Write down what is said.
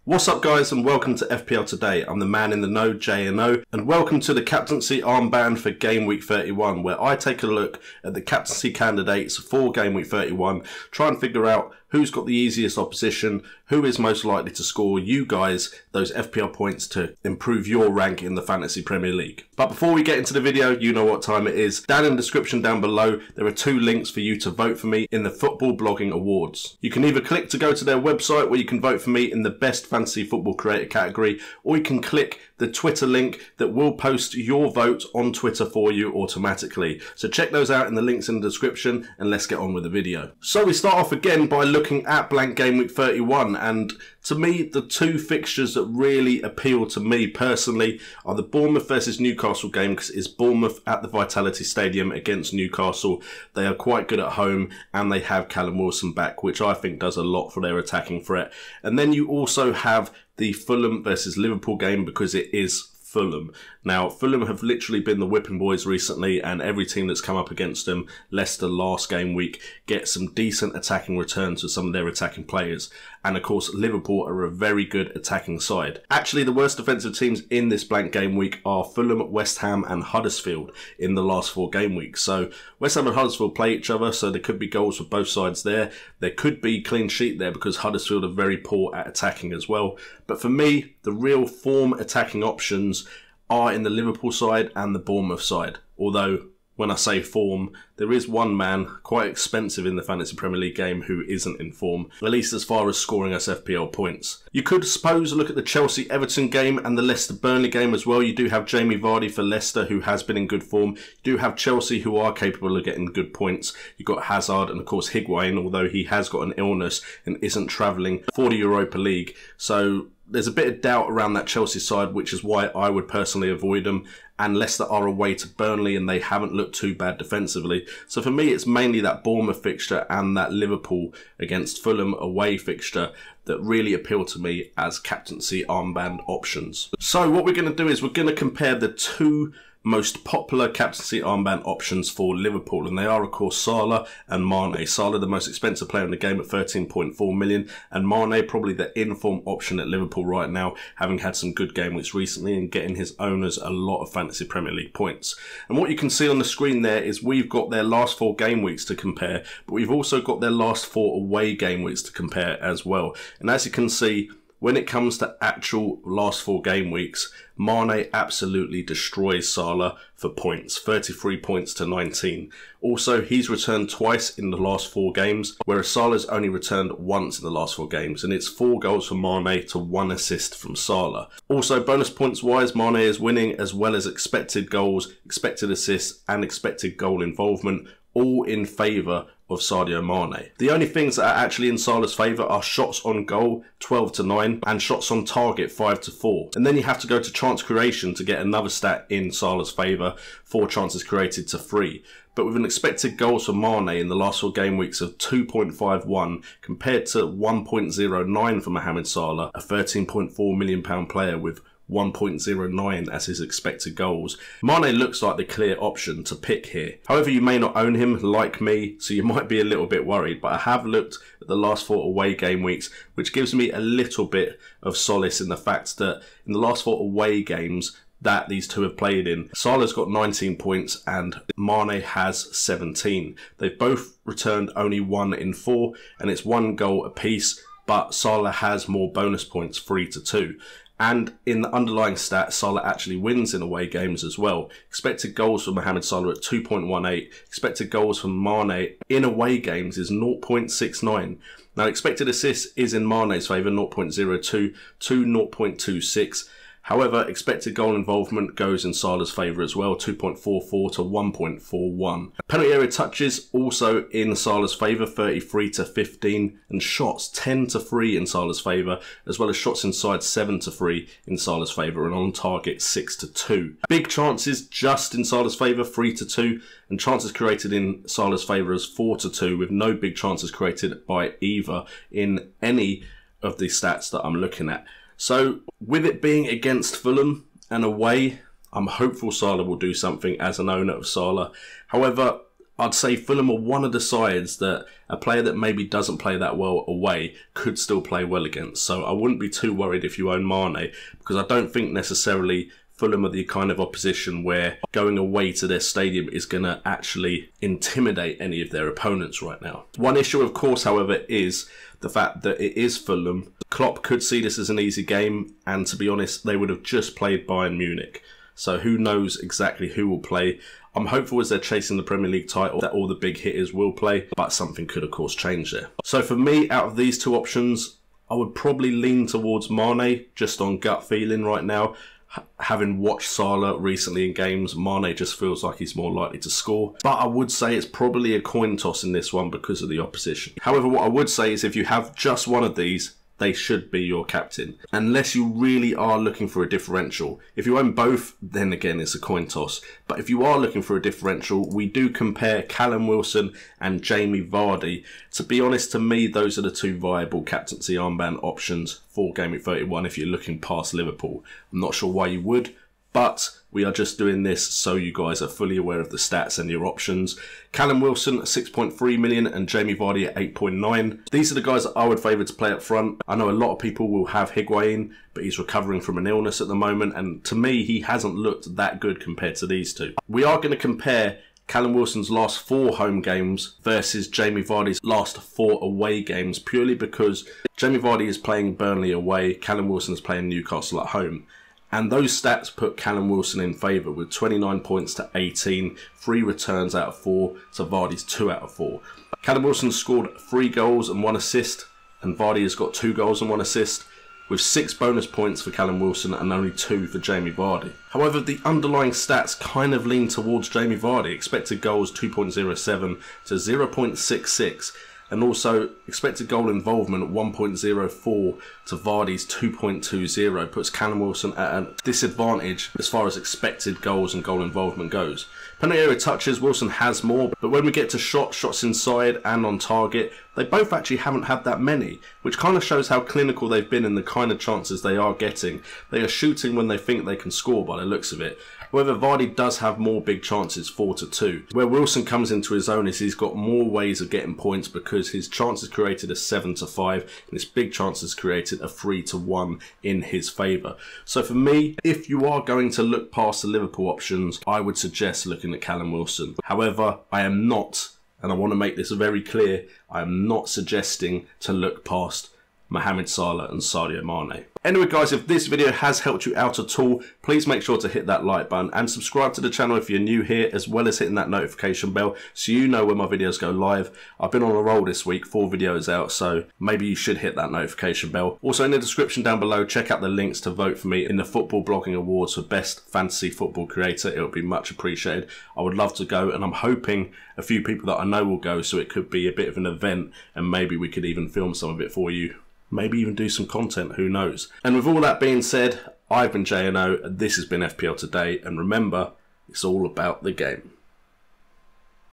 What's up guys, and welcome to FPL Today. I'm the man in the know, J&O, and welcome to the Captaincy Armband for Game Week 31, where I take a look at the captaincy candidates for Game Week 31, try and figure out who's got the easiest opposition, who is most likely to score you guys those FPL points to improve your rank in the Fantasy Premier League. But before we get into the video, you know what time it is. Down in the description down below, there are two links for you to vote for me in the Football Blogging Awards. You can either click to go to their website where you can vote for me in the Best Fantasy Football Creator category, or you can click the Twitter link that will post your vote on Twitter for you automatically. So check those out in the links in the description, and let's get on with the video. So we start off again by looking at blank Game Week 31, and to me the two fixtures that really appeal to me personally are the Bournemouth versus Newcastle game, because it's Bournemouth at the Vitality Stadium against Newcastle. They are quite good at home and they have Callum Wilson back, which I think does a lot for their attacking threat. And then you also have the Fulham versus Liverpool game, because it is Fulham. Now, Fulham have literally been the whipping boys recently, and every team that's come up against them, Leicester last game week, get some decent attacking returns with some of their attacking players. And of course, Liverpool are a very good attacking side. Actually, the worst defensive teams in this blank game week are Fulham, West Ham and Huddersfield in the last 4 game weeks. So West Ham and Huddersfield play each other, so there could be goals for both sides there. There could be clean sheet there because Huddersfield are very poor at attacking as well. But for me, the real form attacking options are in the Liverpool side and the Bournemouth side. Although, when I say form, there is one man quite expensive in the Fantasy Premier League game who isn't in form, at least as far as scoring us FPL points. You could suppose look at the Chelsea-Everton game and the Leicester-Burnley game as well. You do have Jamie Vardy for Leicester, who has been in good form. You do have Chelsea, who are capable of getting good points. You've got Hazard and of course Higuain, although he has got an illness and isn't travelling for the Europa League. So there's a bit of doubt around that Chelsea side, which is why I would personally avoid them. And Leicester are away to Burnley and they haven't looked too bad defensively. So for me, it's mainly that Bournemouth fixture and that Liverpool against Fulham away fixture that really appeal to me as captaincy armband options. So what we're going to do is we're going to compare the two most popular captaincy armband options for Liverpool, and they are of course Salah and Mane. Salah the most expensive player in the game at 13.4 million, and Mane probably the in-form option at Liverpool right now, having had some good game weeks recently and getting his owners a lot of Fantasy Premier League points. And what you can see on the screen there is we've got their last 4 game weeks to compare, but we've also got their last 4 away game weeks to compare as well. And as you can see, when it comes to actual last 4 game weeks, Mane absolutely destroys Salah for points, 33 points to 19. Also, he's returned twice in the last 4 games, whereas Salah's only returned once in the last 4 games, and it's 4 goals for Mane to 1 assist from Salah. Also, bonus points wise, Mane is winning, as well as expected goals, expected assists and expected goal involvement, all in favour of Sadio Mane. The only things that are actually in Salah's favour are shots on goal 12 to 9 and shots on target 5 to 4. And then you have to go to chance creation to get another stat in Salah's favour, 4 chances created to 3. But with an expected goals for Mane in the last 4 game weeks of 2.51 compared to 1.09 for Mohamed Salah, a £13.4 million player with 1.09 as his expected goals, Mane looks like the clear option to pick here. However, you may not own him like me, so you might be a little bit worried, but I have looked at the last 4 away game weeks, which gives me a little bit of solace in the fact that in the last 4 away games that these two have played in, Salah's got 19 points and Mane has 17. They've both returned only 1 in 4, and it's 1 goal apiece, but Salah has more bonus points, 3 to 2. And in the underlying stats, Salah actually wins in away games as well. Expected goals for Mohamed Salah at 2.18. Expected goals from Mane in away games is 0.69. Now, expected assists is in Mane's favour, 0.02 to 0.26. However, expected goal involvement goes in Salah's favour as well, 2.44 to 1.41. Penalty area touches also in Salah's favour, 33 to 15, and shots 10 to 3 in Salah's favour, as well as shots inside 7 to 3 in Salah's favour, and on target 6 to 2. Big chances just in Salah's favour, 3 to 2, and chances created in Salah's favour is 4 to 2, with no big chances created by either in any of the stats that I'm looking at. So, with it being against Fulham and away, I'm hopeful Salah will do something as an owner of Salah. However, I'd say Fulham are one of the sides that a player that maybe doesn't play that well away could still play well against. So I wouldn't be too worried if you own Mane, because I don't think necessarily Fulham are the kind of opposition where going away to their stadium is going to actually intimidate any of their opponents right now. One issue, of course, however, is the fact that it is Fulham. Klopp could see this as an easy game, and to be honest, they would have just played Bayern Munich. So who knows exactly who will play. I'm hopeful as they're chasing the Premier League title that all the big hitters will play, but something could of course change there. So for me, out of these two options, I would probably lean towards Mane, just on gut feeling right now. Having watched Salah recently in games, Mane just feels like he's more likely to score. But I would say it's probably a coin toss in this one because of the opposition. However, what I would say is if you have just one of these, they should be your captain, unless you really are looking for a differential. If you own both, then again it's a coin toss. But if you are looking for a differential, we do compare Callum Wilson and Jamie Vardy. To be honest, to me, those are the two viable captaincy armband options for Game Week 31 if you're looking past Liverpool. I'm not sure why you would, but we are just doing this so you guys are fully aware of the stats and your options. Callum Wilson at 6.3 million and Jamie Vardy at 8.9. These are the guys that I would favour to play up front. I know a lot of people will have Higuain, but he's recovering from an illness at the moment, and to me, he hasn't looked that good compared to these two. We are going to compare Callum Wilson's last 4 home games versus Jamie Vardy's last 4 away games, purely because Jamie Vardy is playing Burnley away, Callum Wilson is playing Newcastle at home. And those stats put Callum Wilson in favour with 29 points to 18, 3 returns out of 4 to Vardy's 2 out of 4. Callum Wilson scored 3 goals and 1 assist, and Vardy has got 2 goals and 1 assist, with 6 bonus points for Callum Wilson and only 2 for Jamie Vardy. However, the underlying stats kind of lean towards Jamie Vardy. Expected goals 2.07 to 0.66. And also expected goal involvement 1.04 to Vardy's 2.20 puts Callum Wilson at a disadvantage as far as expected goals and goal involvement goes. Penalty area touches, Wilson has more, but when we get to shots inside and on target, they both actually haven't had that many, which kind of shows how clinical they've been and the kind of chances they are getting. They are shooting when they think they can score by the looks of it. However, Vardy does have more big chances, 4-2. Where Wilson comes into his own is he's got more ways of getting points because his chances created are 7-5 and his big chances created are 3-1 in his favour. So for me, if you are going to look past the Liverpool options, I would suggest looking at Callum Wilson. However, I am not, and I want to make this very clear, I am not suggesting to look past Mohamed Salah and Sadio Mane. Anyway guys, if this video has helped you out at all, please make sure to hit that like button and subscribe to the channel if you're new here, as well as hitting that notification bell so you know when my videos go live. I've been on a roll this week, 4 videos out, so maybe you should hit that notification bell. Also in the description down below, check out the links to vote for me in the Football Blogging Awards for Best Fantasy Football Creator. It would be much appreciated. I would love to go, and I'm hoping a few people that I know will go, so it could be a bit of an event and maybe we could even film some of it for you. Maybe even do some content, who knows. And with all that being said, I've been JNO, and this has been FPL Today, and remember, it's all about the game.